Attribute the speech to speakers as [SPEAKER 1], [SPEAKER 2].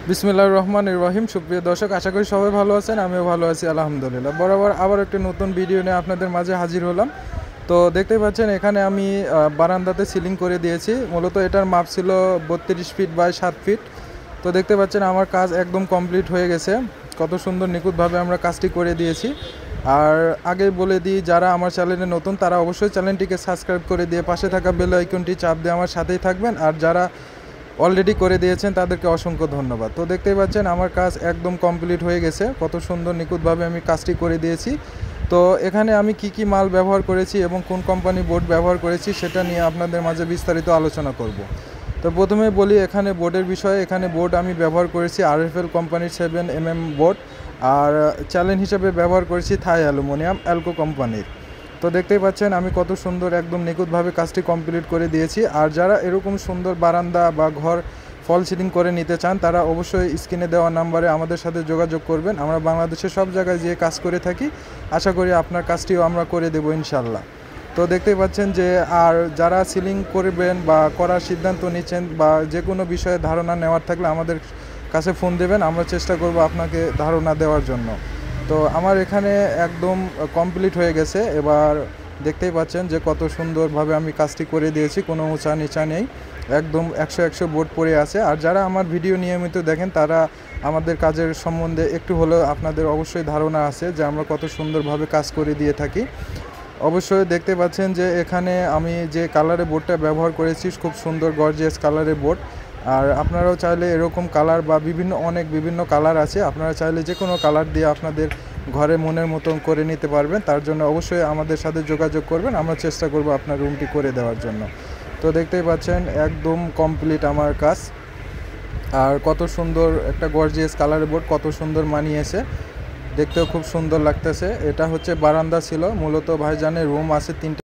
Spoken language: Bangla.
[SPEAKER 1] বিসমিল্লাহির রহমানির রহিম। সুপ্রিয় দর্শক, আশা করি সবাই ভালো আছেন, আমিও ভালো আছি আলহামদুলিল্লাহ। বরাবর আবার একটি নতুন ভিডিও নিয়ে আপনাদের মাঝে হাজির হলাম। তো দেখতেই পাচ্ছেন এখানে আমি বারান্দাতে সিলিং করে দিয়েছি। মূলত এটার মাপ ছিল 32 ফিট বাই 7 ফিট। তো দেখতে পাচ্ছেন আমার কাজ একদম কমপ্লিট হয়ে গেছে। কত সুন্দর নিখুঁতভাবে আমরা কাজটি করে দিয়েছি। আর আগেই বলে দিই, যারা আমার চ্যানেলে নতুন তারা অবশ্যই চ্যানেলটিকে সাবস্ক্রাইব করে দিয়ে পাশে থাকা বেল আইকনটি চাপ দিয়ে আমার সাথেই থাকবেন। আর যারা অলরেডি করে দিয়েছেন তাদেরকে অসংখ্য ধন্যবাদ। তো দেখতেই পাচ্ছেন আমার কাজ একদম কমপ্লিট হয়ে গেছে। কত সুন্দর নিখুঁতভাবে আমি কাজটি করে দিয়েছি। তো এখানে আমি কি মাল ব্যবহার করেছি এবং কোন কোম্পানি বোর্ড ব্যবহার করেছি সেটা নিয়ে আপনাদের মাঝে বিস্তারিত আলোচনা করব। তো প্রথমে বলি এখানে বোর্ডের বিষয়ে। এখানে বোর্ড আমি ব্যবহার করেছি RFL কোম্পানির 7mm বোর্ড। আর চ্যালেঞ্জ হিসেবে ব্যবহার করেছি থাই অ্যালুমিনিয়াম অ্যালকো কোম্পানির। তো দেখতেই পাচ্ছেন আমি কত সুন্দর একদম নিখুঁতভাবে কাজটি কমপ্লিট করে দিয়েছি। আর যারা এরকম সুন্দর বারান্দা বা ঘর ফল সিলিং করে নিতে চান তারা অবশ্যই স্ক্রিনে দেওয়া নাম্বারে আমাদের সাথে যোগাযোগ করবেন। আমরা বাংলাদেশের সব জায়গায় যেয়ে কাজ করে থাকি। আশা করি আপনার কাজটিও আমরা করে দেবো ইনশাল্লাহ। তো দেখতেই পাচ্ছেন যে আর যারা সিলিং করবেন বা করার সিদ্ধান্ত নিচ্ছেন বা যে কোনো বিষয়ে ধারণা নেওয়ার থাকলে আমাদের কাছে ফোন দেবেন, আমরা চেষ্টা করব আপনাকে ধারণা দেওয়ার জন্য। তো আমার এখানে একদম কমপ্লিট হয়ে গেছে। এবার দেখতেই পাচ্ছেন যে কত সুন্দরভাবে আমি কাজটি করে দিয়েছি, কোনো উঁচা নিচা নেই, একদম 100 বোর্ড পড়ে আছে। আর যারা আমার ভিডিও নিয়মিত দেখেন তারা আমাদের কাজের সম্বন্ধে একটু হলেও আপনাদের অবশ্যই ধারণা আছে যে আমরা কত সুন্দরভাবে কাজ করে দিয়ে থাকি। অবশ্যই দেখতে পাচ্ছেন যে এখানে আমি যে কালারের বোর্ডটা ব্যবহার করেছি খুব সুন্দর গর্জিয়াস কালারের বোর্ড। আর আপনারাও চাইলে এরকম কালার বা বিভিন্ন কালার আছে, আপনারা চাইলে যে কোনো কালার দিয়ে আপনাদের ঘরে মনের মতন করে নিতে পারবেন। তার জন্য অবশ্যই আমাদের সাথে যোগাযোগ করবেন, আমরা চেষ্টা করব আপনার রুমটি করে দেওয়ার জন্য। তো দেখতেই পাচ্ছেন একদম কমপ্লিট আমার কাজ। আর কত সুন্দর একটা গর্জিয়াস কালারের বোর্ড, কত সুন্দর মানিয়েছে, দেখতেও খুব সুন্দর লাগতেছে। এটা হচ্ছে বারান্দা ছিল, মূলত ভাইজানের রুম আছে 3টা।